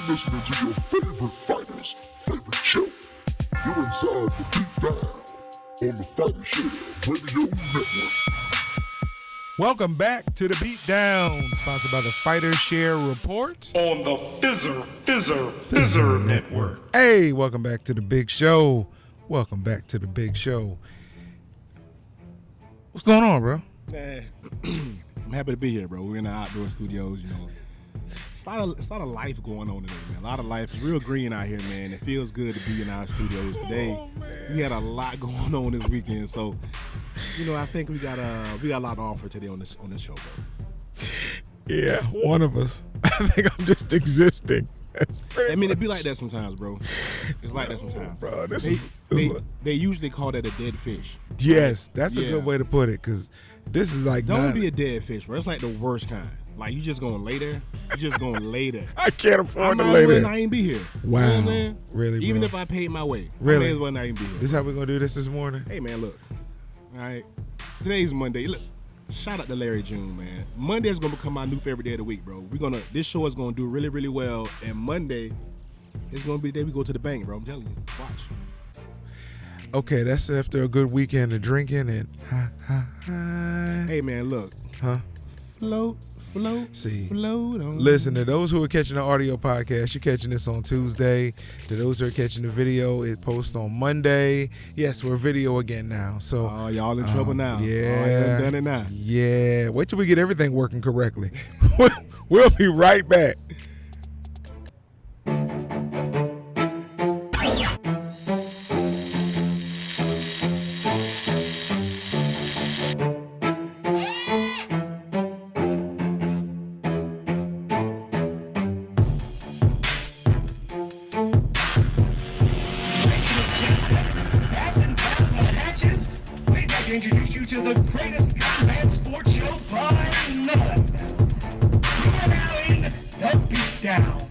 listening to your favorite fighter's favorite show. You're inside the Beatdown on the Fighter Share Radio Network. Welcome back to the Beatdown, sponsored by the Fighter Share Report on the Fizzer Network. Hey, welcome back to the big show. Welcome back to the big show. What's going on, bro? Man, I'm happy to be here, bro. We're in the outdoor studios, you know. It's a lot of life going on today, man. A lot of life. It's real green out here, man. It feels good to be in our studios today. We had a lot going on this weekend, so you know, I think we got a lot to offer today on this show, bro. Yeah, one of us. I think I'm just existing. I mean, it be like that sometimes, bro. It's like that sometimes, bro. They usually call that a dead fish. Yes, that's a good way to put it, because this is like don't be a dead fish, bro. It's like the worst kind. Like you just going later. You just going later. I can't afford to later. later. I ain't be here. Wow, you know what I'm saying? Really, bro? Even if I paid my way, really, I may as well not even be here. This is how we gonna do this morning? Hey, man, look. All right, today's Monday. Look, shout out to Larry June, man. Monday is gonna become my new favorite day of the week, bro. This show is gonna do really, really well, and Monday is gonna be the day we go to the bank, bro. I'm telling you, watch. Okay, that's after a good weekend of drinking and Hey, man, look. Float. See, float on. Listen, to those who are catching the audio podcast, you're catching this on Tuesday. To those who are catching the video, it posts on Monday. Yes, we're video again now. So y'all in trouble now. Yeah, done it now. Yeah, wait till we get everything working correctly. We'll be right back. Introduce you to the greatest combat sports show bar none. You are now in the Beatdown.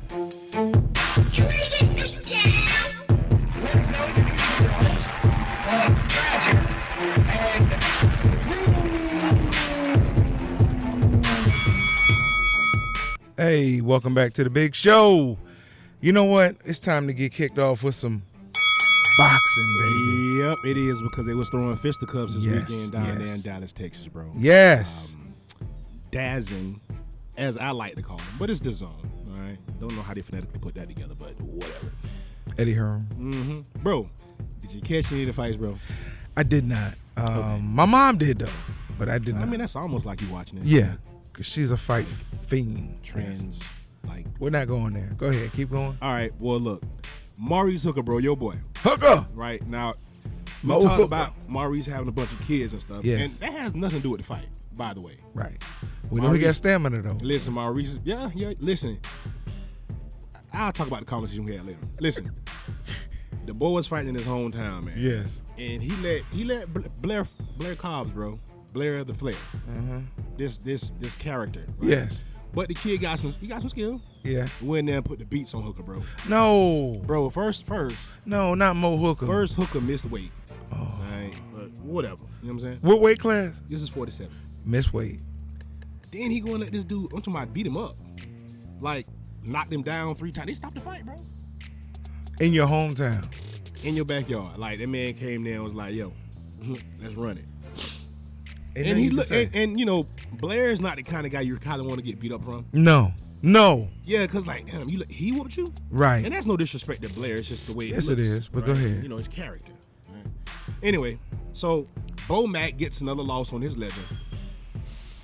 You ready to get beat down? Let's now introduce you to your host, Badger and Hey, welcome back to the big show. You know what? It's time to get kicked off with some boxing, baby. Yep, it is, because they was throwing fisticuffs this weekend down there in Dallas, Texas, bro. Yes. Dazzing, as I like to call him, but it's the zone, all right? Don't know how they phonetically put that together, but whatever. Eddie Hearn. Mm-hmm. Bro, did you catch any of the fights, bro? I did not. My mom did, though, but I did not. I mean, that's almost like you watching it. Yeah, because she's a fight fiend. Trends, like. We're not going there. Go ahead, keep going. All right, well, look. Maurice Hooker, bro, your boy. Hooker! Right, now, we talk about Maurice having a bunch of kids and stuff. Yes. And that has nothing to do with the fight, by the way. Right. We know he got stamina, though. Listen, Maurice, yeah, listen. I'll talk about the conversation we had later. Listen, the boy was fighting in his hometown, man. Yes. And he let Blair Cobbs, bro, Blair the Flair. Uh-huh. This character. Right? Yes. But the kid got some skill. Yeah. Went in there and put the beats on Hooker, bro. No. Bro, first. No, not Mo Hooker. First Hooker missed weight. Oh. Right? But whatever. You know what I'm saying? What weight class? This is 47. Miss weight. Then he gonna let this dude, I'm talking about beat him up. Like, knocked him down 3 times. They stopped the fight, bro. In your hometown. In your backyard. Like, that man came there and was like, yo, let's run it. And he looked, and you know, Blair is not the kind of guy you kind of want to get beat up from. No. Yeah, because like, damn, he whooped you? Right. And that's no disrespect to Blair. It's just the way yes, looks, it is. But right? go ahead. You know, his character. Right? Anyway, so Bo Mack gets another loss on his ledger.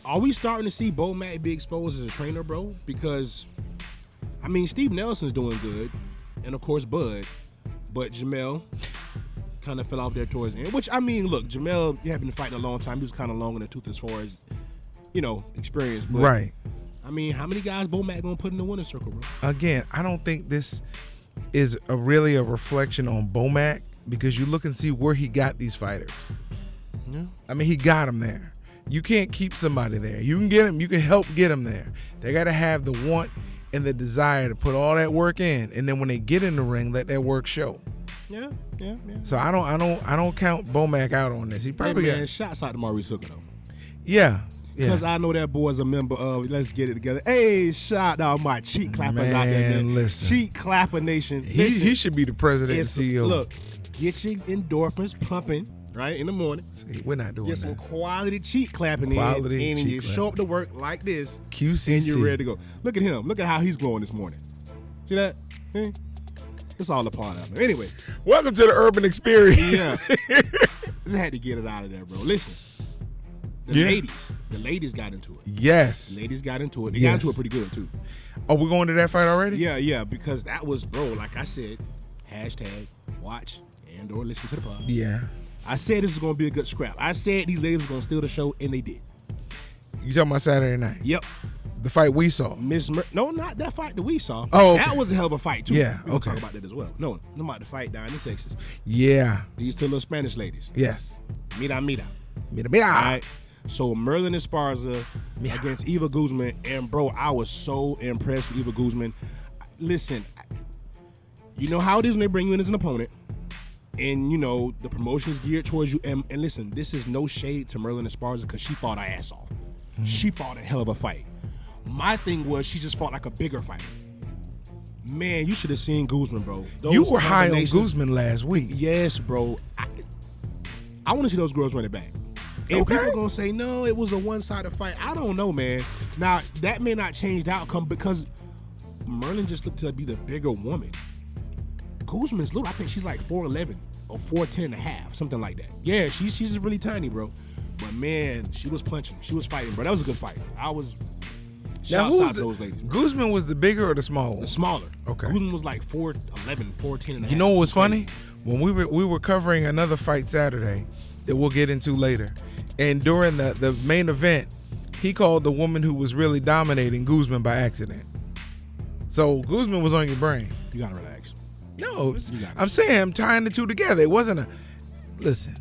Are we starting to see Bo Mack be exposed as a trainer, bro? Because, I mean, Steve Nelson's doing good, and of course Bud, but Jamal kind of fell off there towards the end. Which, I mean, look, Jamal, you have been fighting a long time. He was kind of long in the tooth as far as, you know, experience. But, right. I mean, how many guys Bo Mack gonna put in the winner's circle, bro? Again, I don't think this is really a reflection on Bo Mack, because you look and see where he got these fighters. Yeah. I mean, he got them there. You can't keep somebody there. You can get them. You can help get them there. They got to have the want and the desire to put all that work in, and then when they get in the ring, let that work show. Yeah. So I don't count Bo Mack out on this. He probably got shots out to Maurice Hooker though. Yeah. Because I know that boy's a member of Let's Get It Together. Hey, shout out my cheek clappers out there. Man, listen. Cheek clapper nation. He should be the president and CEO. Look, get your endorphins pumping, right, in the morning. See, we're not doing Get that. some quality cheek clapping Quality and cheek you show up to work like this. QCC. And you're ready to go. Look at him. Look at how he's glowing this morning. See that? It's all a part of it. Anyway. Welcome to the Urban Experience. Yeah. Just had to get it out of there, bro. Listen. The ladies got into it. Yes. The ladies got into it. They got into it pretty good, too. Oh, we're going to that fight already? Yeah, because that was, bro, like I said, #watch and or listen to the pod. Yeah. I said this was going to be a good scrap. I said these ladies were going to steal the show, and they did. You talking about Saturday night? Yep. The fight we saw. No, not that fight that we saw. Oh, okay. That was a hell of a fight, too. Yeah, We'll okay. talk about that as well. No, I'm about the fight down in Texas. Yeah. These two little Spanish ladies. Yes. Mira. Mira. All right. So Merlin Esparza against Eva Guzman, and bro, I was so impressed with Eva Guzman. Listen, you know how it is when they bring you in as an opponent, and you know the promotion is geared towards you. And listen, this is no shade to Merlin Esparza because she fought her ass off. Mm-hmm. She fought a hell of a fight. My thing was she just fought like a bigger fight. Man, you should have seen Guzman, bro. You were high on Guzman last week. Yes, bro. I want to see those girls run it back. And people are going to say, no, it was a one-sided fight. I don't know, man. Now, that may not change the outcome because Merlin just looked to be the bigger woman. Guzman's little. I think she's like 4'11 or 4'10 and a half, something like that. Yeah, she's just really tiny, bro. But, man, she was punching. She was fighting, bro. That was a good fight. Shouts out to those ladies. Guzman was the bigger or the smaller? The smaller. Okay. Guzman was like 4'11, 4'10 and a half. You know what was funny? When we were covering another fight Saturday that we'll get into later, and during the main event, he called the woman who was really dominating Guzman by accident. So Guzman was on your brain. You gotta relax. No, I'm saying I'm tying the two together. It wasn't a listen.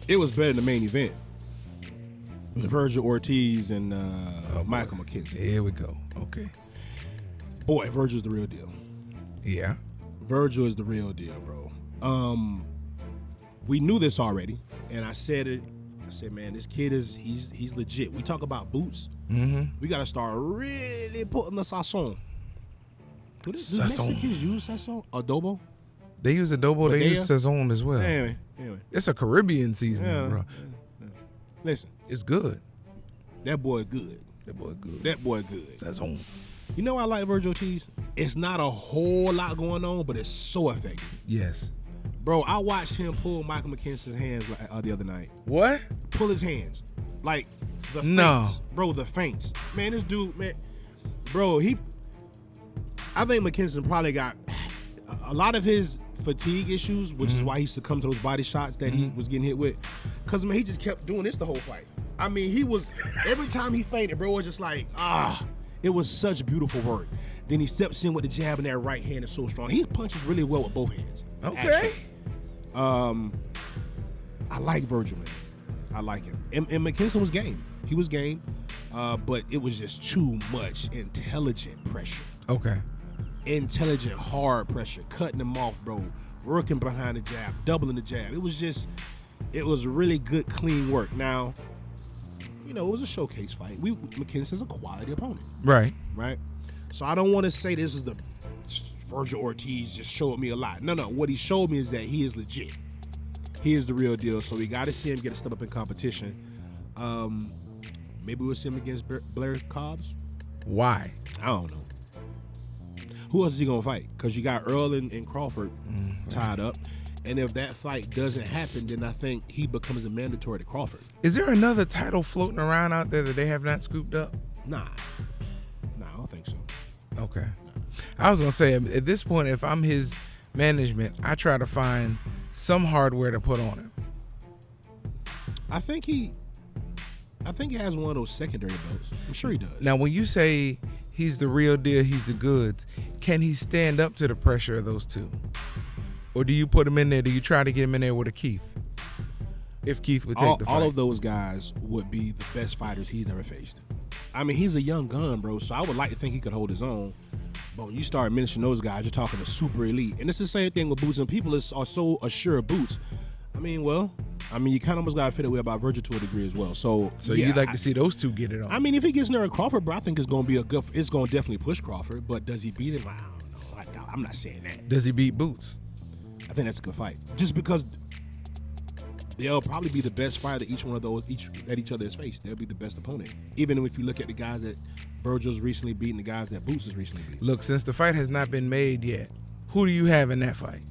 It was better than the main event. Virgil Ortiz and Michael McKenzie. Here we go. Okay. Boy, Virgil's the real deal. Yeah. Virgil is the real deal, bro. We knew this already, and I said it. I said, man, this kid he's legit. We talk about boots. Mm-hmm. We gotta start really putting the sazon. Do Sazon. Mexicans use sazon? Adobo? They use adobo. They use sazon as well. Anyway. It's a Caribbean seasoning, bro. Listen, it's good. That boy good. That boy good. Sazon. You know I like Virgil Ortiz? It's not a whole lot going on, but it's so effective. Yes. Bro, I watched him pull Michael McKenzie's hands the other night. What? Pull his hands. Like, the feints. No. Bro, the feints. Man, this dude, man. Bro, I think McKenzie probably got a lot of his fatigue issues, which is why he succumbed to those body shots that he was getting hit with. Because, man, he just kept doing this the whole fight. I mean, every time he feinted, bro, it was just like, it was such beautiful work. Then he steps in with the jab, and that right hand is so strong. He punches really well with both hands. Okay. Actually. I like Virgil, man. I like him. And McKenzie was game. He was game, but it was just too much intelligent pressure. Okay. Intelligent, hard pressure, cutting him off, bro. Working behind the jab, doubling the jab. It was really good, clean work. Now, you know, it was a showcase fight. McKenzie's a quality opponent. Right. So I don't want to say this was the Virgil Ortiz just showed me a lot. No. What he showed me is that he is legit. He is the real deal. So we got to see him get a step up in competition. Maybe we'll see him against Blair Cobbs. Why? I don't know. Who else is he going to fight? Because you got Earl and Crawford tied up. And if that fight doesn't happen, then I think he becomes a mandatory to Crawford. Is there another title floating around out there that they have not scooped up? Nah, I don't think so. Okay. I was going to say, at this point, if I'm his management, I try to find some hardware to put on him. I think he has one of those secondary belts. I'm sure he does. Now, when you say he's the real deal, he's the goods, can he stand up to the pressure of those two? Or do you put him in there? Do you try to get him in there with a Keith? If Keith would take the fight. All of those guys would be the best fighters he's ever faced. I mean, he's a young gun, bro, so I would like to think he could hold his own. But when you start mentioning those guys, you're talking to super elite. And it's the same thing with Boots. And people are so assured of Boots. I mean, well, I mean, you kind of almost got to feel that way about Virgil to a degree as well. So yeah, you'd like to see those two get it on. I mean, if he gets near Crawford, bro, I think it's going to be it's going to definitely push Crawford. But does he beat him? I don't know. I'm not saying that. Does he beat Boots? I think that's a good fight. Just because they'll probably be the best fighter each one of those that each other has faced. They'll be the best opponent. Even if you look at the guys that Virgil's recently beaten, the guys that Boots has recently beaten. Look, since the fight has not been made yet, who do you have in that fight?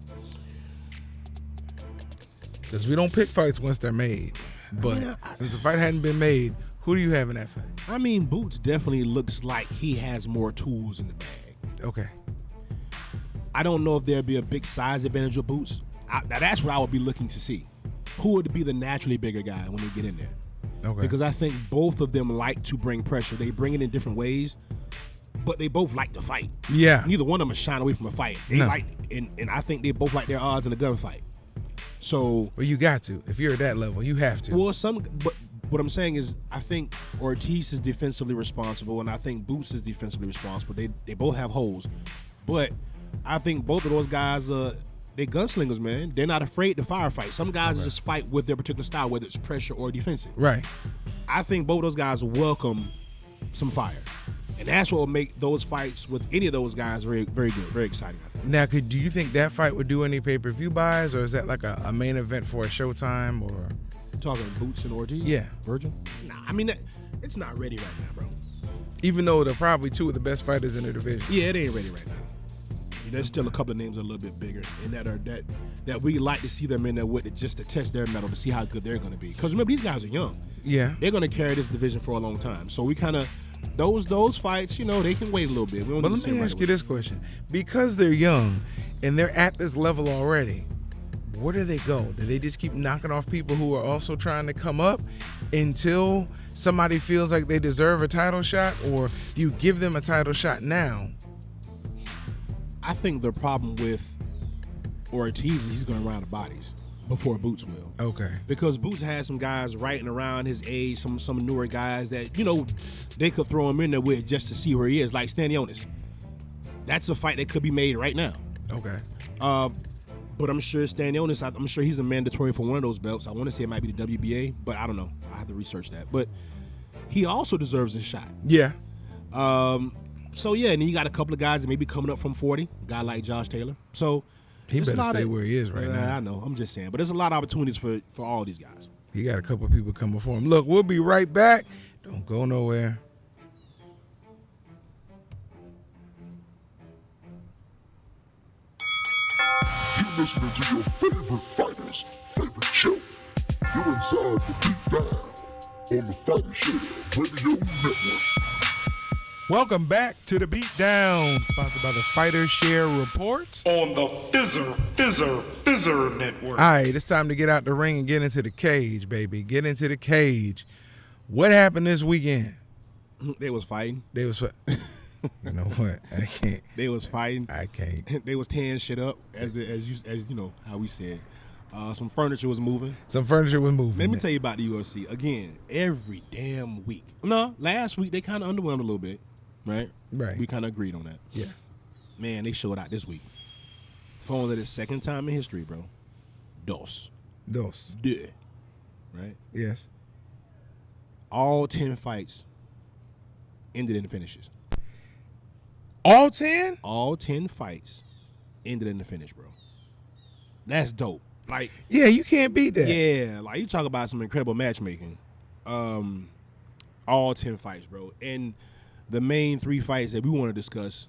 Because we don't pick fights once they're made. But since the fight hadn't been made, who do you have in that fight? I mean, Boots definitely looks like he has more tools in the bag. Okay. I don't know if there'd be a big size advantage with Boots. Now that's what I would be looking to see. Who would be the naturally bigger guy when they get in there? Okay. Because I think both of them like to bring pressure. They bring it in different ways, but they both like to fight. Yeah. Neither one of them is shying away from a fight. They like, and I think they both like their odds in a gunfight. So, well, you got to. If you're at that level, you have to. Well, but what I'm saying is, I think Ortiz is defensively responsible, and I think Boots is defensively responsible. They both have holes, but I think both of those guys, they gunslingers, man. They're not afraid to firefight. Some guys just fight with their particular style, whether it's pressure or defensive. Right. I think both of those guys welcome some fire. And that's what will make those fights with any of those guys very, very good, very exciting, I think. Now, do you think that fight would do any pay-per-view buys, or is that like a main event for a Showtime? Or you're talking Boots and Ortiz? Yeah. Virgil? Nah, I mean, it's not ready right now, bro. Even though they're probably two of the best fighters in the division. Yeah, it ain't ready right now. There's still a couple of names that are a little bit bigger, and that we like to see them in there with it just to test their mettle to see how good they're going to be. Because remember, these guys are young. Yeah. They're going to carry this division for a long time. So we kind of those fights, they can wait a little bit. But let me ask you this question: because they're young and they're at this level already, where do they go? Do they just keep knocking off people who are also trying to come up until somebody feels like they deserve a title shot, or do you give them a title shot now? I think the problem with Ortiz is he's going to run out of bodies before Boots will. Okay. Because Boots has some guys right and around his age, some newer guys that, they could throw him in there with just to see where he is, like Stanionis. That's a fight that could be made right now. Okay. But I'm sure Stanionis, I'm sure he's a mandatory for one of those belts. I want to say it might be the WBA, but I don't know. I have to research that. But he also deserves a shot. Yeah. So, yeah, and then you got a couple of guys that may be coming up from 40, a guy like Josh Taylor. So he better stay where he is right now. I know. I'm just saying. But there's a lot of opportunities for all these guys. He got a couple of people coming for him. Look, we'll be right back. Don't go nowhere. You're listening to your favorite fighter's favorite show. You're inside the Beatdown on the Fighter Share Radio Network. Welcome back to the Beatdown, sponsored by the Fighter Share Report On the Fizzer Network. All right, it's time to get out the ring and get into the cage, baby. Get into the cage. What happened this weekend? They was fighting. They was, you know what? I can't. They was fighting. I can't. They was tearing shit up, as you know how we said. Some furniture was moving. Some furniture was moving. Let me tell you about the UFC again. Every damn week. No, last week they kind of underwhelmed a little bit. Right? Right. We kind of agreed on that. Yeah. Man, they showed out this week. For only the second time in history, bro. Dos. Right? Yes. All 10 fights ended in the finishes. All 10? All 10 fights ended in the finish, bro. That's dope. Like, yeah, you can't beat that. Yeah, like you talk about some incredible matchmaking. All 10 fights, bro. And the main 3 fights that we want to discuss,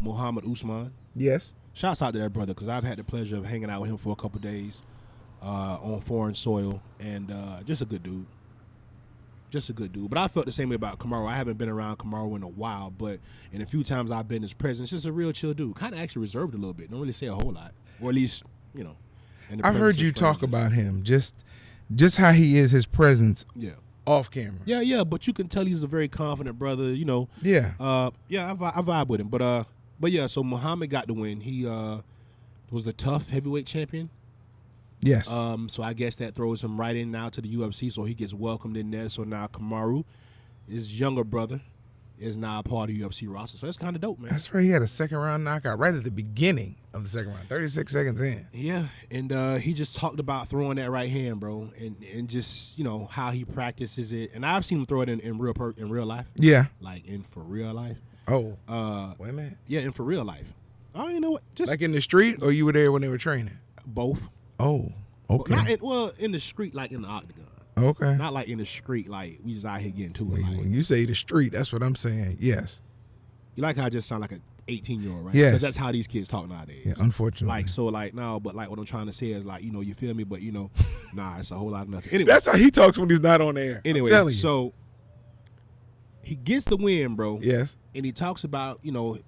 Muhammad Usman. Yes. Shouts out to that brother, because I've had the pleasure of hanging out with him for a couple days on foreign soil, and just a good dude. Just a good dude. But I felt the same way about Kamaru. I haven't been around Kamaru in a while, but in a few times I've been in his presence, just a real chill dude. Kind of actually reserved a little bit. Don't really say a whole lot. Or at least, in the I've heard you presence of talk strangers. about him, just how he is, his presence. Yeah. Off camera. Yeah, but you can tell he's a very confident brother, Yeah. I vibe with him. But yeah, so Muhammad got the win. He was the tough heavyweight champion. Yes. So I guess that throws him right in now to the UFC, so he gets welcomed in there. So now Kamaru, his younger brother, is now a part of UFC roster. So that's kind of dope, man. That's right. He had a second round knockout right at the beginning of the second round, 36 seconds in. Yeah, and he just talked about throwing that right hand, bro, and just, you know, how he practices it. And I've seen him throw it in real life. Yeah. Like in for real life. Oh. Wait a minute. Yeah, in for real life. Oh, you know what? Just Like in the street, or you were there when they were training? both. Oh. Okay. In the street, like in the octagon. Okay. Not like in the street, like we just out here getting to it. Like, When you say the street, that's what I'm saying. Yes. you like how I just sound like an 18-year-old, right? Yes. Because that's how these kids talk nowadays. Yeah, unfortunately. Like, so, like, no, but, like, what I'm trying to say is, like, you know, you feel me? But, you know, nah, it's a whole lot of nothing. Anyway, That's how he talks when he's not on air. anyway, I'm telling you. so he gets the win, bro. Yes. And he talks about, you know,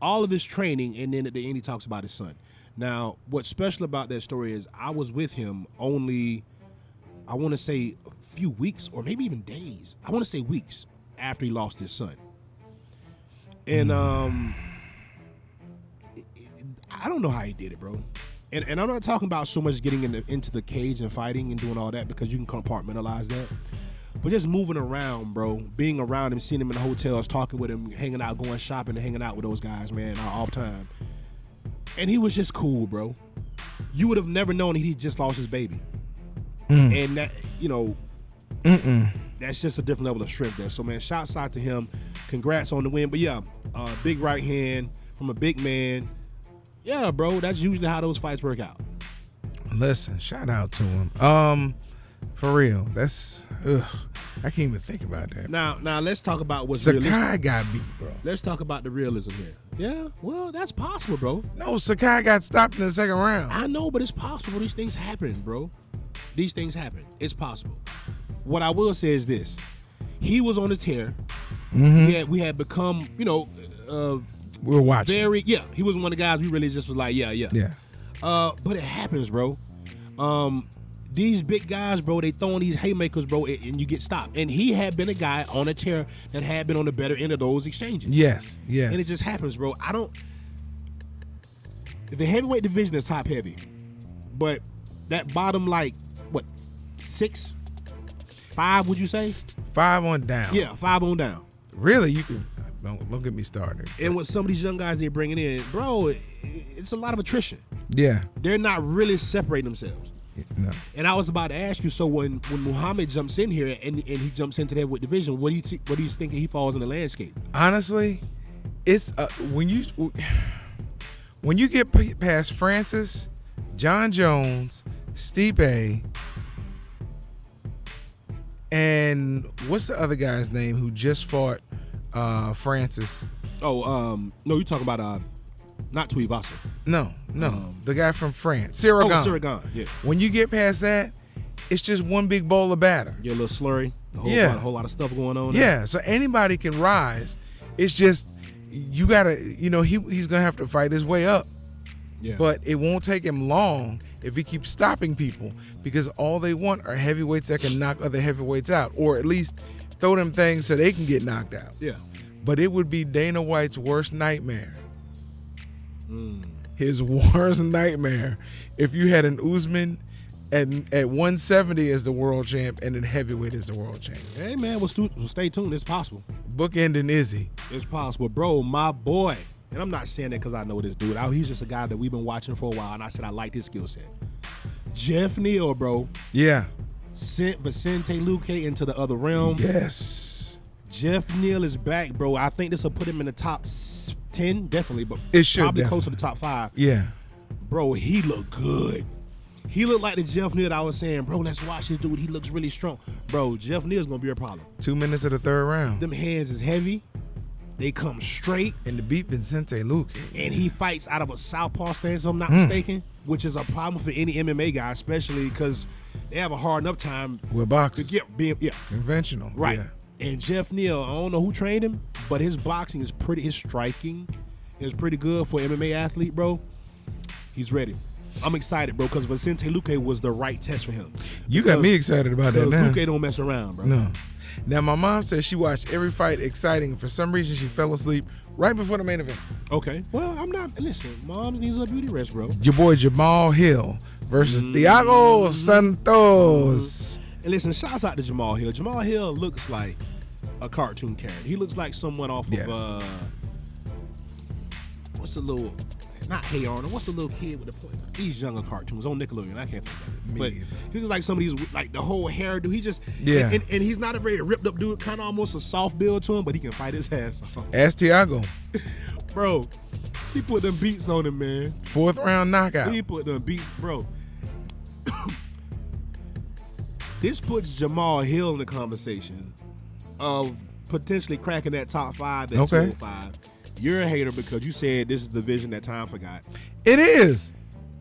all of his training, and then at the end he talks about his son. Now, what's special about that story is I was with him only, I want to say a few weeks or maybe even days. I want to say weeks after he lost his son. And I don't know how he did it, bro. And I'm not talking about so much getting into the cage and fighting and doing all that, because you can compartmentalize that. But just moving around, bro, being around him, seeing him in the hotels, talking with him, hanging out, going shopping, and hanging out with those guys, man, all the time. And he was just cool, bro. You would have never known he just lost his baby. And that, you know, that's just a different level of strength there. So, man, shouts out to him. Congrats on the win. But, yeah, big right hand from a big man. Yeah, bro, that's usually how those fights work out. Listen, shout out to him. For real, that's I can't even think about that. Now let's talk about what's Sakai realistic. got beat, bro. Let's talk about the realism here. Yeah, well, that's possible, bro. No, Sakai got stopped in the second round. I know, but it's possible. These things happen, bro. These things happen. It's possible. What I will say is this: he was on a tear. We had become, you know, We were watching. He was one of the guys we really just was like, yeah. But it happens, bro. These big guys, bro, they throwing these haymakers, bro, and you get stopped. And he had been a guy on a tear that had been on the better end of those exchanges. Yes. And it just happens, bro. The heavyweight division is top heavy, but that bottom, like, what, 6, 5, would you say? 5 on down. Yeah, 5 on down. Really, you can. Don't get me started. And with some of these young guys they're bringing in, bro, it's a lot of attrition. Yeah. They're not really separating themselves. No. And I was about to ask you, so when Muhammad jumps in here and he jumps into the heavyweight division, what do you think he falls in the landscape? Honestly, it's when you get past Francis, John Jones, Stipe, and what's the other guy's name who just fought Francis? No, you're talking about not Tuivasa. No, the guy from France, Sirigan. Oh, Sirigan, yeah. When you get past that, it's just one big bowl of batter. You're a little slurry. A whole lot of stuff going on. Yeah, so anybody can rise. It's just you gotta, he's gonna have to fight his way up. Yeah. But it won't take him long if he keeps stopping people, because all they want are heavyweights that can knock other heavyweights out, or at least throw them things so they can get knocked out. Yeah. But it would be Dana White's worst nightmare. His worst nightmare if you had an Usman at 170 as the world champ and then heavyweight as the world champ. Hey, man, we'll stay tuned. It's possible. Bookending Izzy. It's possible. Bro, my boy. And I'm not saying that because I know this dude. He's just a guy that we've been watching for a while, and I said I like his skill set. Jeff Neal, bro. Yeah. Sent Vicente Luque into the other realm. Yes. Jeff Neal is back, bro. I think this will put him in the top 10, definitely, but it should probably definitely. close to the top 5. Yeah. Bro, he looked good. He looked like the Jeff Neal that I was saying, bro, let's watch this dude. He looks really strong. Bro, Jeff Neal's going to be a problem. 2 minutes of the third round. Them hands is heavy. They come straight. And to beat Vicente Luque. And he fights out of a southpaw stance, if I'm not mistaken, which is a problem for any MMA guy, especially because they have a hard enough time with boxing. Conventional. Right. Yeah. And Jeff Neal, I don't know who trained him, but his boxing is his striking is pretty good for an MMA athlete, bro. He's ready. I'm excited, bro, because Vicente Luque was the right test for him. You got me excited about that now. Luque don't mess around, bro. No. Now, my mom said she watched every fight exciting. For some reason, she fell asleep right before the main event. Okay. Well, I'm not. Listen, moms needs a beauty rest, bro. Your boy Jamal Hill versus Thiago Santos. And listen, shouts out to Jamal Hill. Jamal Hill looks like a cartoon character. He looks like someone off Yes. of what's the little, not Hey Arnold, what's the little kid with the point? These younger cartoons on Nickelodeon. I can't think of it. Me But either. he looks like some of these, like the whole hairdo. He just, Yeah. and he's not a very ripped up dude, kind of almost a soft build to him, but he can fight his ass off. Ask Thiago. Bro, he put them beats on him, man. 4th round knockout. He put them beats, bro. This puts Jamal Hill in the conversation of potentially cracking that top 5 at Okay. 205. You're a hater because you said this is the division that time forgot. It is.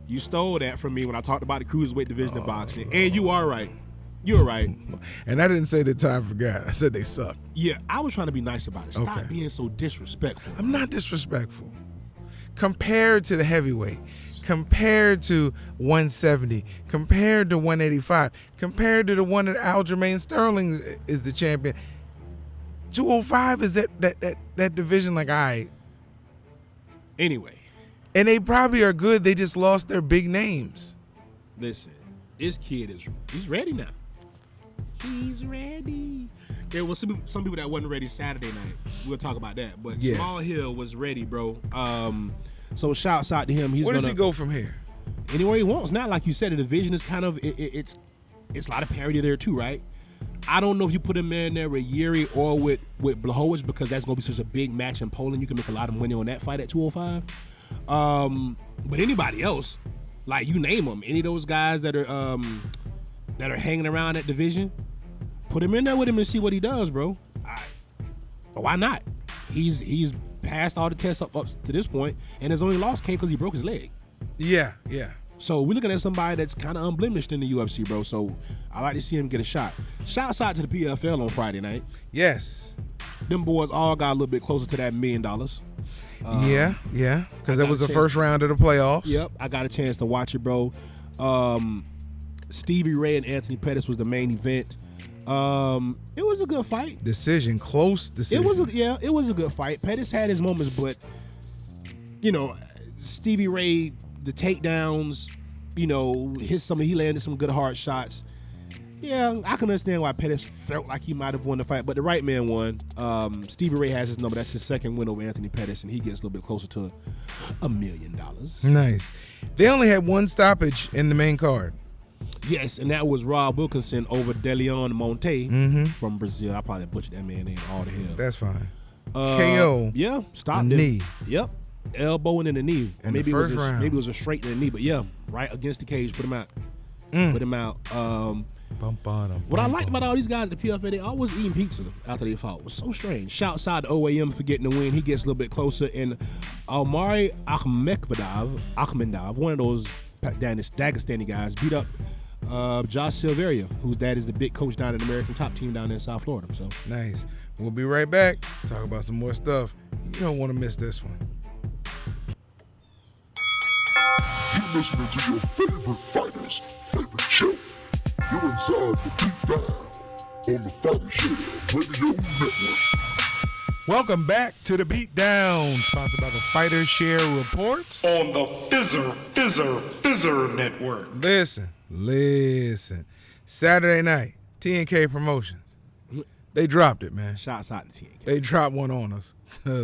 You stole that from me when I talked about the cruiserweight division of boxing, and you are right. You're right. And I didn't say that time forgot. I said they suck. Yeah, I was trying to be nice about it. Stop Okay. being so disrespectful. I'm not disrespectful. Compared to the heavyweight, compared to 170, compared to 185, compared to the one that Aljamain Sterling is the champion, 205 is that division like, all right. Anyway, And they probably are good. They just lost their big names. listen, this kid he's ready now. He's ready. There was some people that wasn't ready Saturday night. We'll talk about that. But Yes. Jamal Hill was ready, bro. So shouts out to him. Where does he go from here? Anywhere he wants. Not like you said, the division is kind of it's a lot of parity there too, right? I don't know if you put him in there with Yuri or with Blachowicz, because that's gonna be such a big match in Poland. You can make a lot of money on that fight at 205. But anybody else, like you name them, any of those guys that are hanging around that division, put him in there with him and see what he does, bro. Why not? He's passed all the tests up to this point, and his only loss came because he broke his leg. Yeah. So we're looking at somebody that's kind of unblemished in the UFC, bro. So I like to see him get a shot. Shouts out to the PFL on Friday night. Yes. Them boys all got a little bit closer to that $1 million. Yeah. Because that got was a the chance first round of the playoffs. Yep, I got a chance to watch it, bro. Stevie Ray and Anthony Pettis was the main event. It was a good fight. Close decision. It was a good fight. Pettis had his moments, but Stevie Ray, the takedowns, he landed some good hard shots. Yeah, I can understand why Pettis felt like he might have won the fight, but the right man won. Stevie Ray has his number. That's his second win over Anthony Pettis, and he gets a little bit closer to $1 million. Nice. They only had one stoppage in the main card. Yes, and that was Rob Wilkinson over DeLeon Monte from Brazil. I probably butchered that man name all the hell. That's fine. KO. Yeah, stopped the him. knee. Yep. Elbow and in the knee. In the first round. Maybe it was a straight in the knee, but yeah, right against the cage, put him out. Put him out. What I liked about all these guys at the PFL, they always eating pizza after they fought. It was so strange. Shouts out to OAM for getting the win. He gets a little bit closer. And Almari Akhmedov, one of those Dagestani guys, beat up Josh Silveria, whose dad is the big coach down at the American Top Team down there in South Florida. So Nice. We'll be right back. Talk about some more stuff. You don't want to miss this one. You're listening to your favorite fighter's favorite show. You're inside the Beatdown on the Fighter Share Radio Network. Welcome back to the Beatdown, sponsored by the Fighter Share Report. On the Fizzer Network. Listen. Saturday night, T&K Promotions. They dropped it, man. shouts out to TNK. They dropped one on us.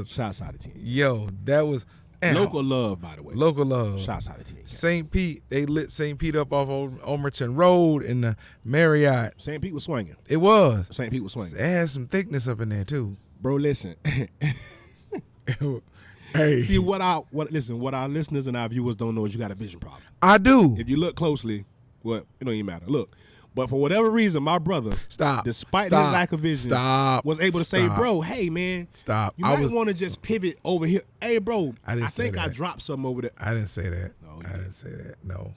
Shouts out to TNK. Yo, that was Local love, by the way. Local love. Shouts out to TNK. St. Pete, they lit St. Pete up off Omerton Road in the Marriott. St. Pete was swinging. It was. St. Pete was swinging. It had some thickness up in there too. Bro, listen. Hey, See what our listeners and our viewers don't know is you got a vision problem. I do. If you look closely, well, it don't even matter. Look. But for whatever reason, my brother, despite his lack of vision, was able to say, bro, hey, man. Stop. You might want to just pivot over here. Hey, bro, I think I dropped something over there. I didn't say that. No, I didn't say that. No.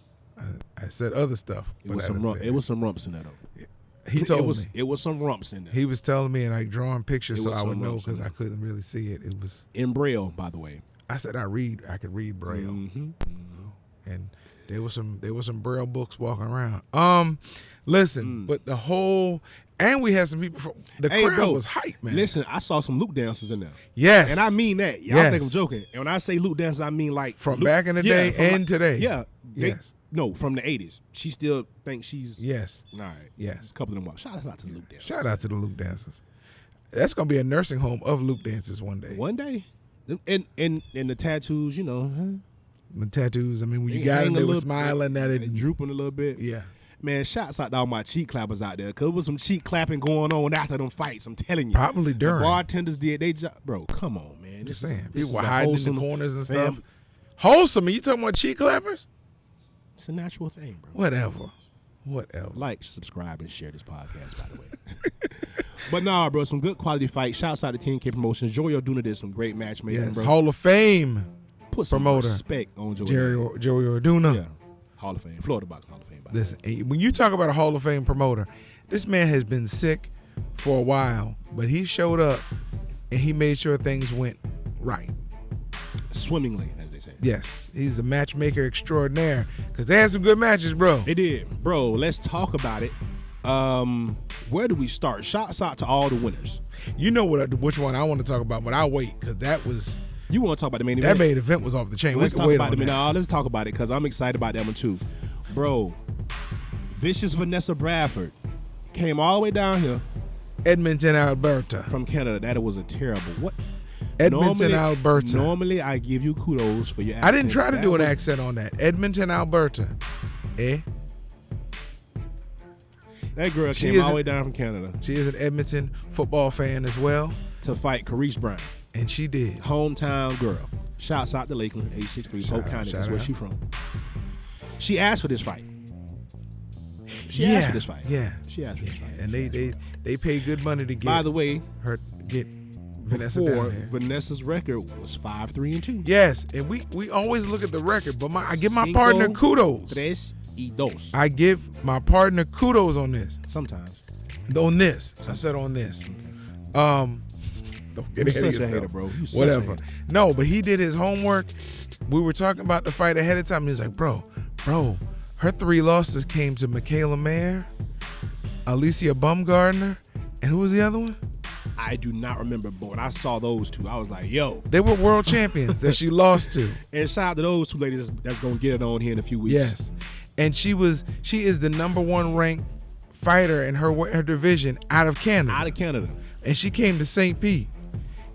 I said other stuff. It was some rumps in that, though. He told me. It was some rumps in there. He was telling me and like drawing pictures so I would know rumps in because I couldn't really see it. It was in Braille, by the way. I said I could read Braille. And there was some Braille books walking around. Listen, but the whole and we had some people from the crowd was hype, man. Listen, I saw some Luke dancers in there. Yes. And I mean that. Y'all think I'm joking. And when I say Luke dancers, I mean like from back in the day and today. Yeah. Yes. No, from the 80s. She still thinks she's Yes. All right. Yes. Just a couple of them walk. Shout out to the Luke dancers. Shout out to the Luke dancers. That's gonna be a nursing home of loop dances one day. One day. And the tattoos, you know. The tattoos. I mean, when you They got hang them, a they were little- smiling at They it. drooping a little bit. Yeah. Man, shouts out to all my cheek clappers out there. Because there was some cheek clapping going on after them fights. I'm telling you. Probably The during. bartenders did they job. Bro, come on, man. Just This is- saying. this People were is a hiding in wholesome- the corners and stuff. Fam, Wholesome. Are you talking about cheek clappers? It's a natural thing, bro. Whatever. Like, subscribe, and share this podcast, by the way. But nah, bro, some good quality fights. Shouts out to 10K Promotions. Joey Orduna did some great matchmaking, Yes. bro. Hall of Fame Put some promoter. respect on Joey. Joey Orduna. Yeah. Hall of Fame. Florida Box Hall of Fame. By the way. Listen, when you talk about a Hall of Fame promoter, this man has been sick for a while, but he showed up and he made sure things went right. Swimmingly, as they say. Yes, he's a matchmaker extraordinaire because they had some good matches, bro. They did. Bro, let's talk about it. Where do we start? Shouts out to all the winners. You know which one I want to talk about, but I'll wait because You want to talk about the main that event? main event was off the chain. Let's We can talk wait about on it. that. No, let's talk about it because I'm excited about that one too. Bro, Vicious Vanessa Bradford came all the way down here Edmonton, Alberta. from Canada. That was a terrible. What? Edmonton, Alberta. Normally, I give you kudos for your accent. I didn't try to That do an was- accent on that. Edmonton, Alberta. That girl She came is all the a- way down from Canada She is an Edmonton football fan as well, to fight Carice Brown, and she did. hometown girl. Shouts out to Lakeland, 863, Shout Polk out, County. shout That's where out. she from. She asked for this fight. She asked for this fight. Yeah. She asked for this fight. And they paid good money to By get the way, Vanessa before down there. Vanessa's record was 5-3-2. Yes, and we always look at the record, but I give my Cinco, partner kudos. 3-2. I give my partner kudos on this. Sometimes. On this. I said on this. Don't get You're ahead of such a hater, yourself. bro. You such a Whatever. hater. No, but he did his homework. We were talking about the fight ahead of time. He was like, bro, her 3 losses came to Michaela Mayer, Alicia Baumgardner, and who was the other one? I do not remember, but when I saw those two, I was like, yo. They were world champions that she lost to. And shout out to those two ladies that's going to get it on here in a few weeks. Yes. And she is the number 1 ranked fighter in her division out of Canada. Out of Canada. And she came to St. Pete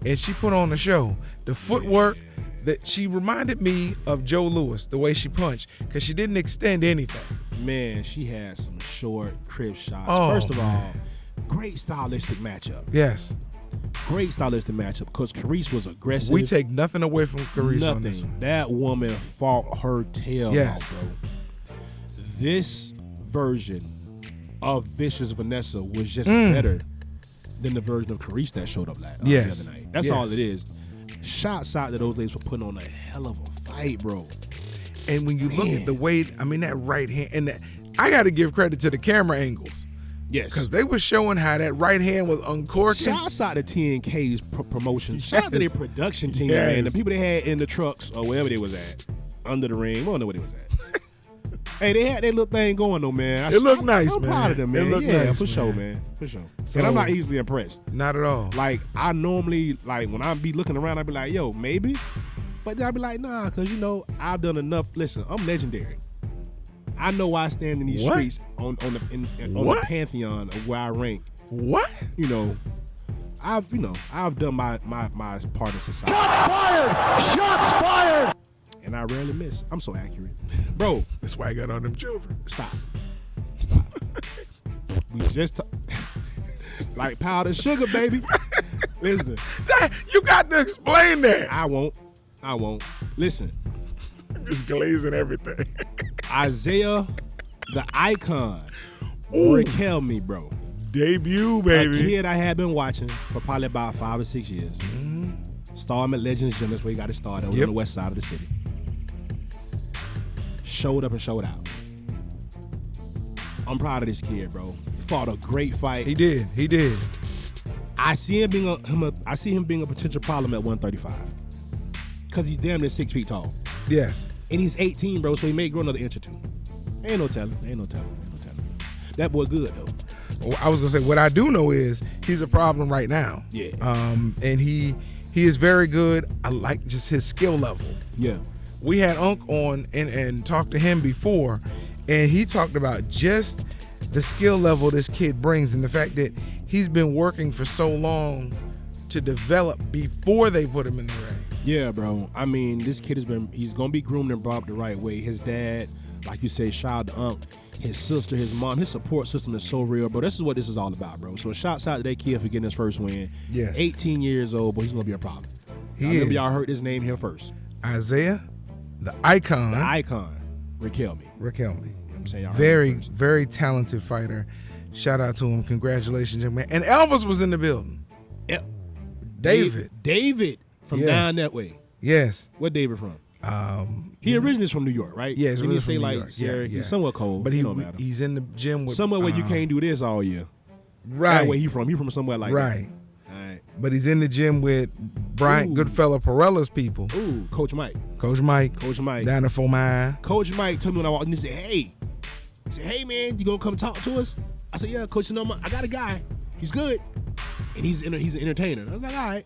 and she put on the show. The footwork that she reminded me of Joe Louis, the way she punched, because she didn't extend anything. Man, she had some short, crisp shots. Oh, First of all, great stylistic matchup. Yes. Great stylistic matchup because Carice was aggressive. We take nothing away from Carice on this one. Nothing. That woman fought her tail Yes. off, bro. This version of Vicious Vanessa was just better than the version of Carice that showed up the Yes. other night. That's Yes. all it is. Shouts out to those ladies for putting on a hell of a fight, bro. And when you look at the way, that right hand, and I got to give credit to the camera angles Yes. because they were showing how that right hand was uncorking. Shouts out to 10K's promotion. Shout out to their production team, Yes. man. The people they had in the trucks or wherever they was at. Under the ring. I don't know where they was at. Hey, they had their little thing going though, man. It looked nice, I'm man. proud of them, It man. looked Yeah, nice, for sure, man. man. For sure. So- And I'm not easily impressed. Not at all. Like, I normally, when I be looking around, I be like, yo, maybe. But then I be like, nah, because, I've done enough. Listen, I'm legendary. I know why I stand in these What? streets on the What? pantheon of where I rank. What? I've done my part of society. Shots fired! Shots fired! And I rarely miss. I'm so accurate. Bro, That's why I got all them children. stop. We just like powdered sugar, baby. Listen, You got to explain that. I won't. Listen, Just glazing everything. Isaiah, the icon, Ooh. Raquel me, bro. Debut, A baby. kid I had been watching for probably about 5 or 6 years. Saw him at Legends Gym. That's where he got his start. That was Yep. on the west side of the city. Showed up and showed out. I'm proud of this kid, bro. Fought a great fight. He did. I see him being a potential problem at 135. Cause he's damn near 6 feet tall. Yes. And he's 18, bro, so he may grow another inch or two. Ain't no telling. That boy good though. I was gonna say what I do know is he's a problem right now. Yeah. And he is very good. I like just his skill level. Yeah. We had Unc on and talked to him before, and he talked about just the skill level this kid brings and the fact that he's been working for so long to develop before they put him in the ring. Yeah, bro. I mean, this kid he's going to be groomed and brought up the right way. His dad, like you say, shout out to Unc, his sister, his mom, his support system is so real, bro. This is what this is all about, bro. So shouts out to that kid for getting his first win. Yes. 18 years old, but he's going to be a problem. He Remember is. y'all heard his name here first. Isaiah, the icon. The icon, Raquelme. Raquelme. I'm saying y'all heard Very, it first. very talented fighter. Shout out to him. Congratulations, young man. And Elvis was in the building. Yep. David. from Yes. down that way. Yes. Where David from? He originally is from New York, right? Yeah, he's Didn't he originally say from New like York. Syracuse? Yeah. Somewhere cold. But It don't matter. he's in the gym with Somewhere where you can't do this all year. right. That way he from somewhere like right. that. All right. But he's in the gym with Bryant Ooh. Goodfellow Perella's people. Ooh, Coach Mike. Coach Mike. Coach Mike. Down in Fort Myers. Coach Mike told me when I walked in, he said, hey, man, you gonna come talk to us? I said, yeah, Coach, I got a guy. He's good. And he's an entertainer. I was like, all right.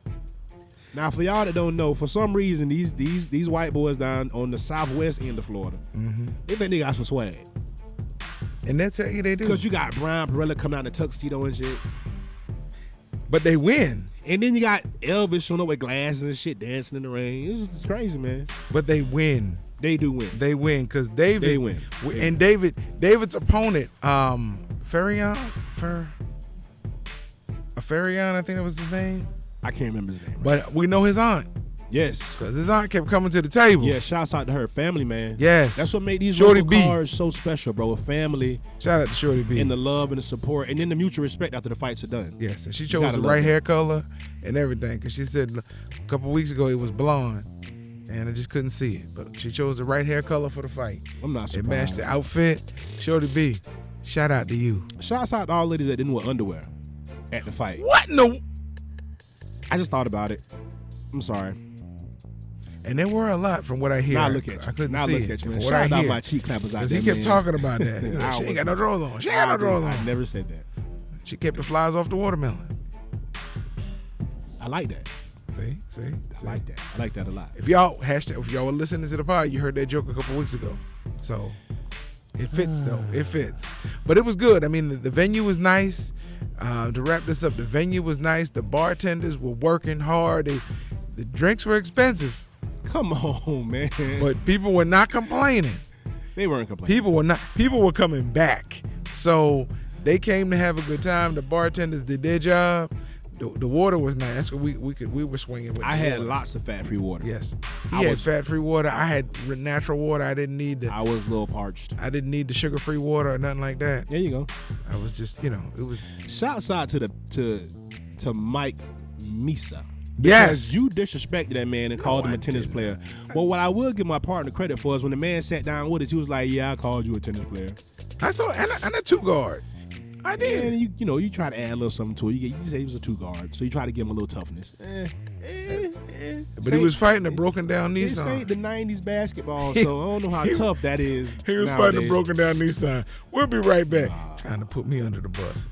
Now, for y'all that don't know, for some reason, these white boys down on the southwest end of Florida, they think they got some swag. And that's how they do. Because you got Brian Perella coming out in a tuxedo and shit. But they win. And then you got Elvis showing up with glasses and shit, dancing in the rain. It's crazy, man. But they win. They do win. They win because David. They win. And David's opponent, Farion, I think that was his name. I can't remember his name. Right? But we know his aunt Yes. because his aunt kept coming to the table. Yeah, shouts out to her family, man. Yes. That's what made these Shorty local B. cards so special, bro. A family Shout out to Shorty B. and the love and the support and then the mutual respect after the fights are done. Yes, and she You chose gotta the love right that. hair color and everything because she said a couple weeks ago it was blonde and I just couldn't see it. But she chose the right hair color for the fight. I'm not It surprised. matched the outfit. Shorty B, shout out to you. Shouts out to all ladies that didn't wear underwear at the fight. What in the? I just thought about it. I'm sorry. And there were a lot from what I hear. Now look at you. I couldn't Now see look it. at you, man. From what I Shout out hear. my cheek clappers out Because there, he kept man. talking about that. He was like, she ain't got no drawers on. She ain't got no drawers on. I never said that. She kept the flies off the watermelon. I like that. See? I like that. I like that a lot. If y'all were listening to the pod, you heard that joke a couple weeks ago. So it fits though. It fits. But it was good. I mean, the venue was nice. To wrap this up, the venue was nice. The bartenders were working hard. The drinks were expensive, Come on, man. but people were not complaining. They weren't complaining. People were coming back. So they came to have a good time. The bartenders did their job. The water was nice. That's what we were swinging with. I the had water. lots of fat-free water. Yes, I he had was- fat-free water. I had natural water. I didn't need I was a little parched. the sugar-free water or nothing like that. There you go. I was just, it was. Shouts out to Mike Misa. Yes. Because you disrespected that man and called him a tennis player. Well, what I will give my partner credit for is when the man sat down with us, he was like, "Yeah, I called you a tennis player." I told and a two guard. I did. And you try to add a little something to it. You say he was a 2-guard, so you try to give him a little toughness. But he was fighting a broken down This Nissan. ain't the '90s basketball, so I don't know how tough that is. He was nowadays. fighting a broken down Nissan. We'll be right back. Trying to put me under the bus.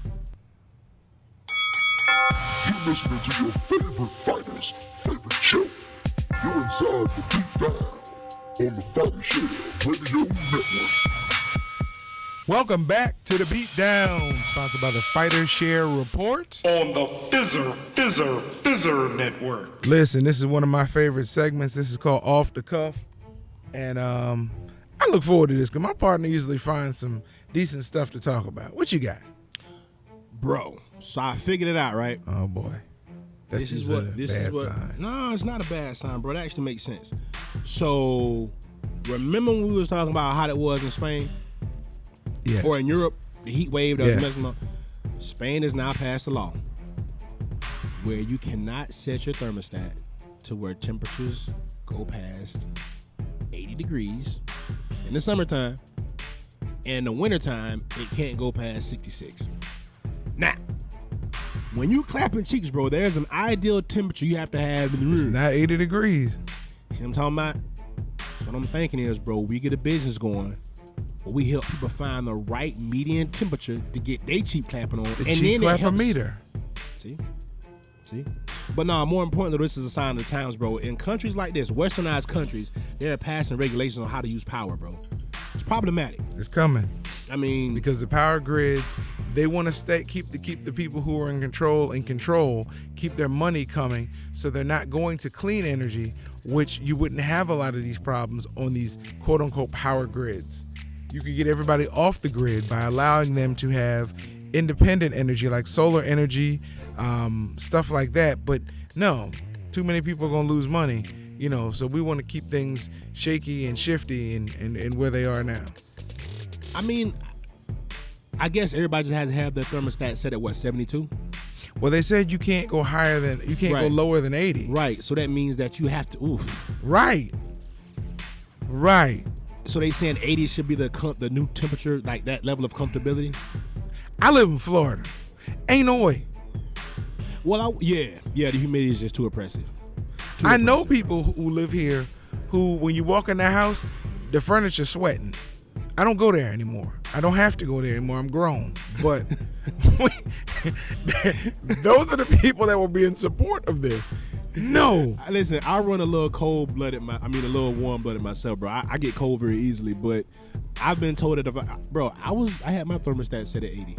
You're listening to your favorite fighter's favorite show. You're inside the Beatdown on the Fighter Share Radio Network. Welcome back to the Beatdown, sponsored by the Fighter Share Report. On the Fizzer Network. Listen, this is one of my favorite segments. This is called Off the Cuff. And I look forward to this because my partner usually finds some decent stuff to talk about. What you got? Bro. So I figured it out, right? Oh, boy. This is a bad sign. No, it's not a bad sign, bro. It actually makes sense. So, remember when we was talking about how it was in Spain? Yes. Or in Europe, the heat wave that was Yes. messing up? Spain has now passed a law where you cannot set your thermostat to where temperatures go past 80 degrees in the summertime. And in the wintertime, it can't go past 66. Now, when you clapping cheeks, bro, there's an ideal temperature you have to have in the It's room. not 80 degrees. See what I'm talking about? So what I'm thinking is, bro, we get a business going where we help people find the right median temperature to get their cheap clapping on. The and cheap then it clapper helps. meter. See? But no, more importantly, this is a sign of the times, bro. In countries like this, westernized countries, they're passing regulations on how to use power, bro. It's problematic. It's coming I mean, because the power grids They want to keep the people who are in control, keep their money coming, so they're not going to clean energy, which you wouldn't have a lot of these problems on these quote unquote power grids. You could get everybody off the grid by allowing them to have independent energy like solar energy, stuff like that. But no, too many people are going to lose money, so we want to keep things shaky and shifty and where they are now. I mean, I guess everybody just has to have their thermostat set at 72? Well, they said you can't go go lower than 80. Right. So that means that you have to Right. So they saying 80 should be the new temperature, like that level of comfortability? I live in Florida. Ain't no way. Well, the humidity is just too oppressive. I know people who live here who, when you walk in their house, the furniture's sweating. I don't go there anymore. I don't have to go there anymore. I'm grown. But those are the people that will be in support of this. No. Listen, I run a little a little warm-blooded myself, bro. I get cold very easily, but I've been told that I had my thermostat set at 80.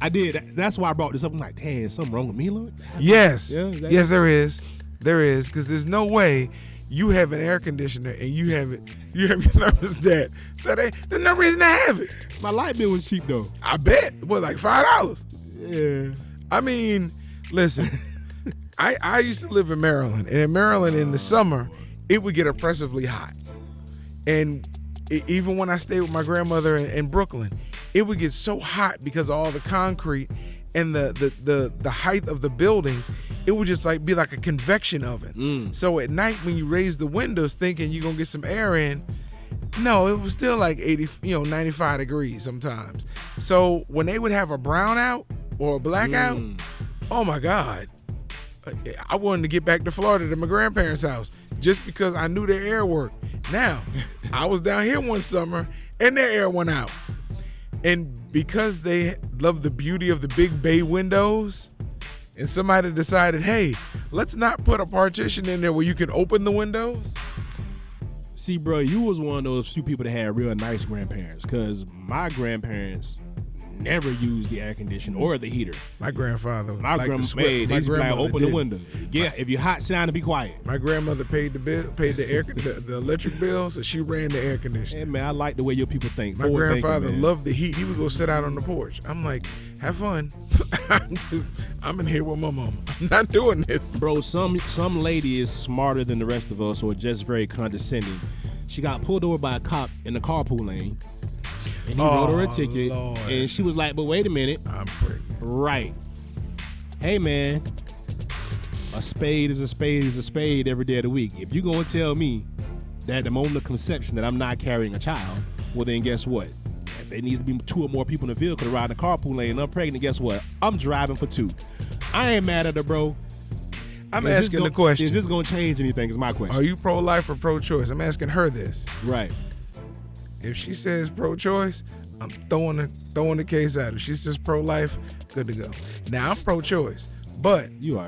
I did. That's why I brought this up. I'm like, damn, something wrong with me, Lord? Yes. Yeah, yes, there is. There is, because there's no way you have an air conditioner and you have your thermostat. So there's no reason to have it. My light bill was cheap though. I bet. What, like $5? Yeah. I mean, listen, I used to live in Maryland, and in Maryland in the summer, it would get oppressively hot. And even when I stayed with my grandmother in Brooklyn, it would get so hot because of all the concrete and the height of the buildings. It would just be like a convection oven. So at night when you raise the windows thinking you're gonna get some air in, no, it was still like 80, 95 degrees sometimes. So when they would have a brownout or a blackout, oh my God, I wanted to get back to Florida to my grandparents' house just because I knew their air worked. Now, I was down here one summer and their air went out. And because they love the beauty of the big bay windows, and somebody decided, hey, let's not put a partition in there where you can open the windows. See, bro, you was one of those few people that had real nice grandparents, because my grandparents never used the air conditioner or the heater. My grandfather My grandmother open the window. Yeah, if you're hot, sit down and be quiet. My grandmother paid the electric bill, so she ran the air conditioner. Hey, man, I like the way your people think. My grandfather loved the heat. He would go sit out on the porch. I'm like, have fun. I'm in here with my mama. I'm not doing this. Bro, some lady is smarter than the rest of us, or just very condescending. She got pulled over by a cop in the carpool lane. And he wrote her a ticket, Lord. And she was like, but wait a minute. I'm pregnant. Right. Hey, man, a spade is a spade is a spade every day of the week. If you're going to tell me that at the moment of conception that I'm not carrying a child, well, then guess what? If there needs to be 2 or more people in the vehicle to ride in the carpool lane and I'm pregnant, guess what? I'm driving for 2. I ain't mad at her, bro. I'm asking the question. Is this going to change anything is my question. Are you pro-life or pro-choice? I'm asking her this. Right. If she says pro-choice, I'm throwing the case at her. If she says pro-life, good to go. Now, I'm pro-choice, but you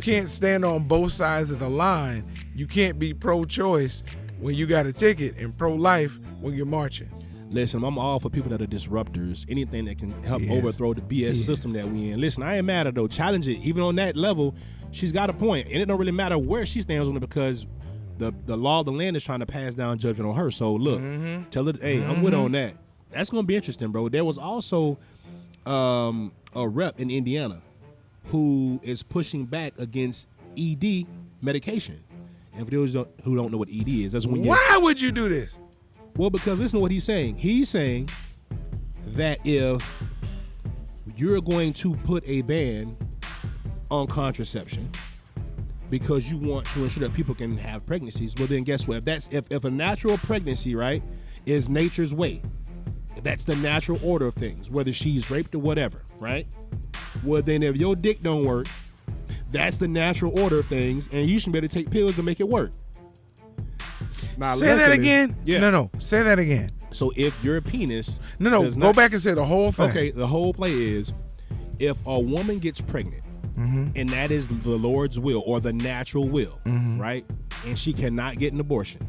can't stand on both sides of the line. You can't be pro-choice when you got a ticket and pro-life when you're marching. Listen, I'm all for people that are disruptors, anything that can help overthrow the BS system that we in. Listen, I ain't mad at her, though. Challenge it. Even on that level, she's got a point. And it don't really matter where she stands on it, because the law of the land is trying to pass down judgment on her. So look, tell her, hey, I'm with on that. That's gonna be interesting, bro. There was also a rep in Indiana who is pushing back against ED medication. And for those who don't know what ED is, that's when Why would you do this? Well, because listen to what he's saying. He's saying that if you're going to put a ban on contraception because you want to ensure that people can have pregnancies, well then guess what? If a natural pregnancy, right, is nature's way, that's the natural order of things, whether she's raped or whatever, right? Well then if your dick don't work, that's the natural order of things, and you should be able to take pills to make it work. Now, say that again? Yeah. No, say that again. So if your penis go back and say the whole thing. Okay, the whole play is if a woman gets pregnant, and that is the Lord's will or the natural will, right? And she cannot get an abortion.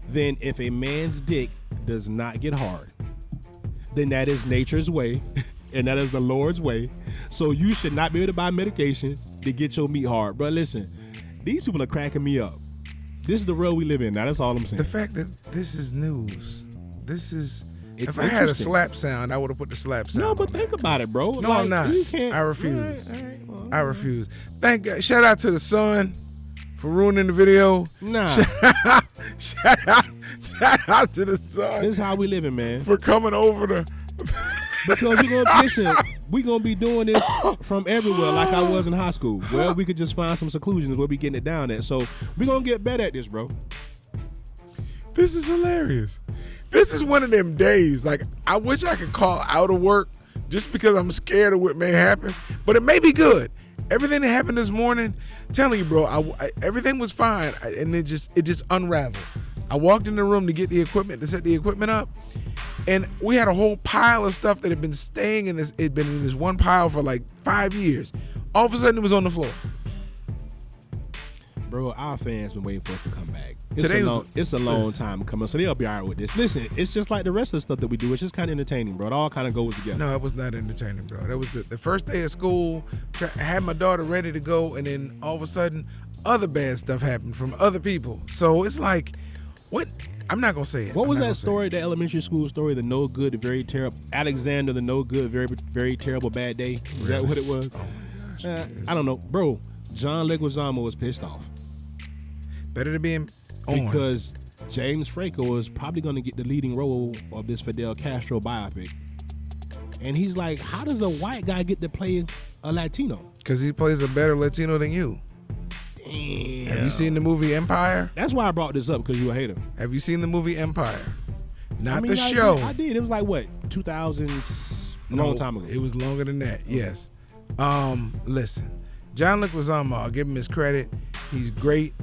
Then if a man's dick does not get hard, then that is nature's way, and that is the Lord's way. So you should not be able to buy medication to get your meat hard. Bro, listen, these people are cracking me up. This is the world we live in now. That's all I'm saying. The fact that this is news. This is... It's if I had a interesting. slap sound, I would have put the slap sound. No, but on think about it, bro. No, I'm not. You can't. I refuse. All right, well, I refuse. Thank God. Shout out to the son for ruining the video. Nah. Shout out to the son This is how we living, man. for coming over to... Because we gonna be doing this from everywhere, like I was in high school. Well, we could just find some seclusions where we getting it down at. So we gonna get better at this, bro. This is hilarious. This is one of them days. Like, I wish I could call out of work just because I'm scared of what may happen. But it may be good. Everything that happened this morning, telling you, bro, everything was fine, and it just unraveled. I walked in the room to get the equipment, to set the equipment up, and we had a whole pile of stuff that had been staying in this. It'd been in this one pile for like 5 years. All of a sudden, it was on the floor. Bro, our fans been waiting for us to come back. It's a long time coming, so they'll be all right with this. Listen, it's just like the rest of the stuff that we do. It's just kind of entertaining, bro. It all kind of goes together. No, it was not entertaining, bro. That was the first day of school. I had my daughter ready to go, and then all of a sudden, other bad stuff happened from other people. So it's like, what? I'm not gonna say it. What was that story, the elementary school story, the no good, very terrible, Alexander, the no good, very, very terrible bad day? Is that what it was? Oh my gosh. I don't know. Bro, John Leguizamo was pissed off. Better to be on. Because James Franco is probably going to get the leading role of this Fidel Castro biopic. And he's like, how does a white guy get to play a Latino? Because he plays a better Latino than you. Damn. Have you seen the movie Empire? That's why I brought this up, because you a hater. Have you seen the movie Empire? Not I mean, the show. I did. It was like, what, 2000, a long time ago. It was longer than that, yes. Listen, John Leguizamo, I'll give him his credit. He's great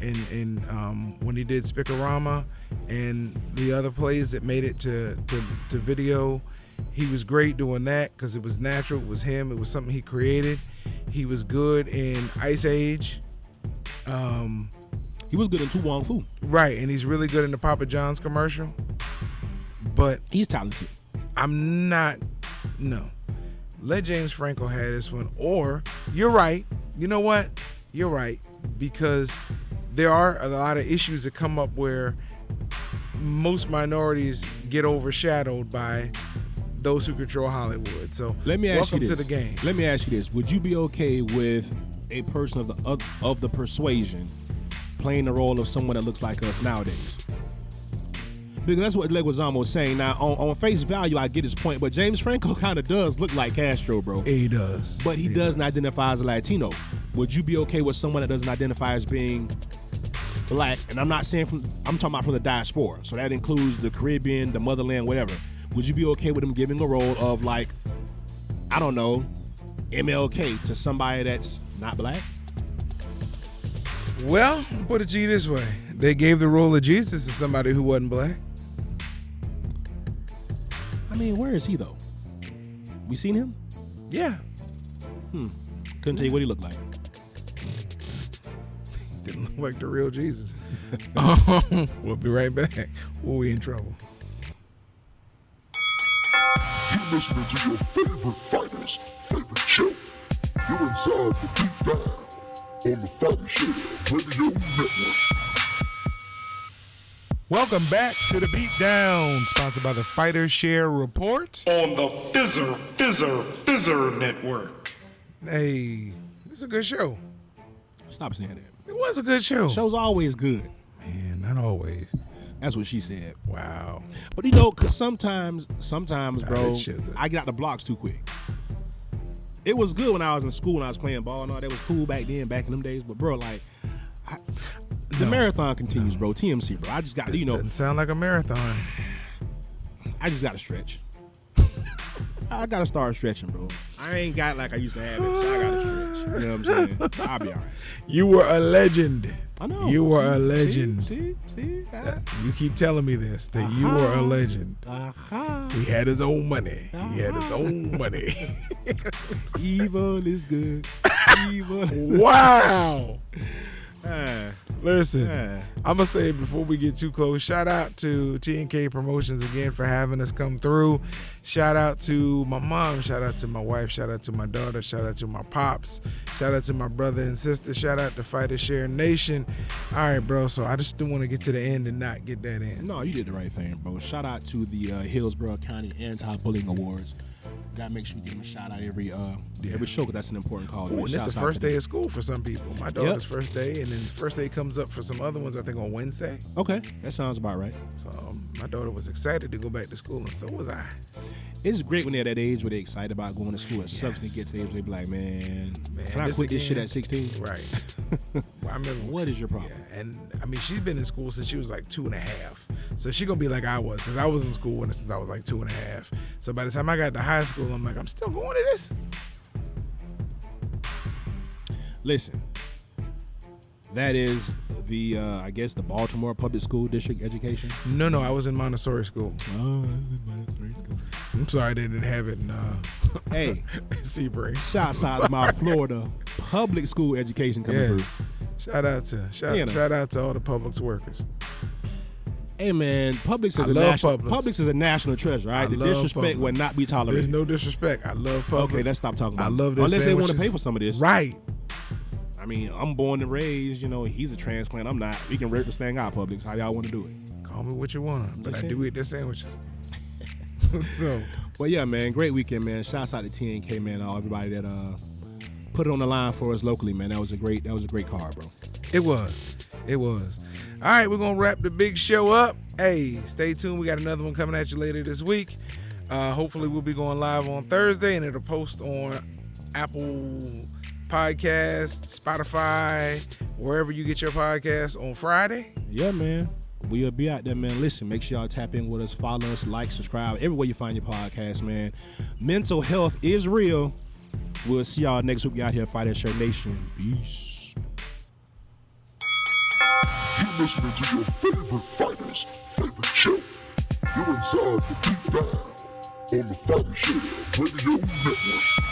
in when he did Spicorama and the other plays that made it to video. He was great doing that because it was natural. It was him. It was something he created. He was good in Ice Age. He was good in Tu Wong Fu. Right, and he's really good in the Papa John's commercial. But He's talented. I'm not. No. Let James Franco have this one. Or, you're right. You know what? You're right. Because there are a lot of issues that come up where most minorities get overshadowed by those who control Hollywood. So, Let me ask welcome you this. to the game. Let me ask you this. Would you be okay with a person of the persuasion playing the role of someone that looks like us nowadays? Because that's what Leguizamo was saying. Now, on face value, I get his point, but James Franco kind of does look like Castro, bro. He does. But he doesn't identify as a Latino. Would you be okay with someone that doesn't identify as being black? And I'm not saying I'm talking about from the diaspora. So that includes the Caribbean, the motherland, whatever. Would you be okay with him giving a role of, like, I don't know, MLK to somebody that's not black? Well, put it to you this way. They gave the role of Jesus to somebody who wasn't black. I mean, where is he, though? We seen him? Yeah. Couldn't tell you what he looked like. Didn't look like the real Jesus. We'll be right back. We'll be in trouble. You're listening to your favorite fighter's favorite show. You're inside the Beatdown on the Fighter Share Radio Network. Welcome back to the Beatdown, sponsored by the Fighter Share Report. On the Fizzer Network. Hey, it's a good show. Stop saying that. It was a good show. Show's always good. Man, not always. That's what she said. Wow. But you know, cause sometimes, bro, it's sugar. I get out the blocks too quick. It was good when I was in school and I was playing ball and all that was cool back then, back in them days. But bro, like, the marathon continues, bro. TMC, bro. I just got, Doesn't sound like a marathon. I just got to stretch. I got to start stretching, bro. I ain't got like I used to have it, so I got to stretch. You know what I'm saying? I'll be all right. You were a legend. I know. You were a legend. See? You keep telling me this, that you were a legend. He had his own money. He had his own money. Evil is good. Evil. Wow. Listen, Yeah. I'm going to say before we get too close, shout out to T&K Promotions again for having us come through. Shout out to my mom. Shout out to my wife. Shout out to my daughter. Shout out to my pops. Shout out to my brother and sister. Shout out to Fighter Share Nation. All right, bro. So I just didn't want to get to the end and not get that in. No, you did the right thing, bro. Shout out to the Hillsborough County Anti-Bullying Awards. Gotta make sure you give them a shout out every show, because that's an important call. Ooh, and this is the first day of school for some people. My daughter's first day, and then the first day comes up for some other ones, I think, on Wednesday. Okay, that sounds about right. So my daughter was excited to go back to school, and so was I. It's great when they're at that age where they're excited about going to school. It sucks when they get to the age where they be like, man, can I quit this shit at 16? Right. Well, I remember. What is your problem? Yeah, and I mean, she's been in school since she was like 2.5. So she gonna be like I was, because I was in school since I was like 2.5. So by the time I got to high school, I'm like, I'm still going to this. Listen, that is the I guess the Baltimore Public School District education. No, I was in Montessori school. I'm sorry they didn't have it in Hey, Sebring. shouts out to my Florida public school education coming through. Shout out to all the Publix workers. Hey man, Publix is a national treasure. All right, the disrespect will not be tolerated. There's no disrespect. I love Publix. Okay, let's stop talking about it. I love this. Unless they want to pay for some of this. Right. I mean, I'm born and raised. You know, he's a transplant. I'm not. We can rip this thing out, Publix. How y'all want to do it? Call me what you want, but I do eat their sandwiches. So, but yeah, man, great weekend, man. Shouts out to TNK, man. Everybody that put it on the line for us locally, man. That was a great card, bro. It was. All right, we're gonna wrap the big show up. Hey, stay tuned. We got another one coming at you later this week. Hopefully, we'll be going live on Thursday, and it'll post on Apple Podcasts, Spotify, wherever you get your podcasts on Friday. Yeah, man. We'll be out there, man. Listen, make sure y'all tap in with us, follow us, like, subscribe, everywhere you find your podcast, man. Mental health is real. We'll see y'all next week out here, Fighter Shirt Nation. Peace. You're listening to your favorite fighter's favorite show. You're inside the Beatdown on the Fighter Share Radio Network.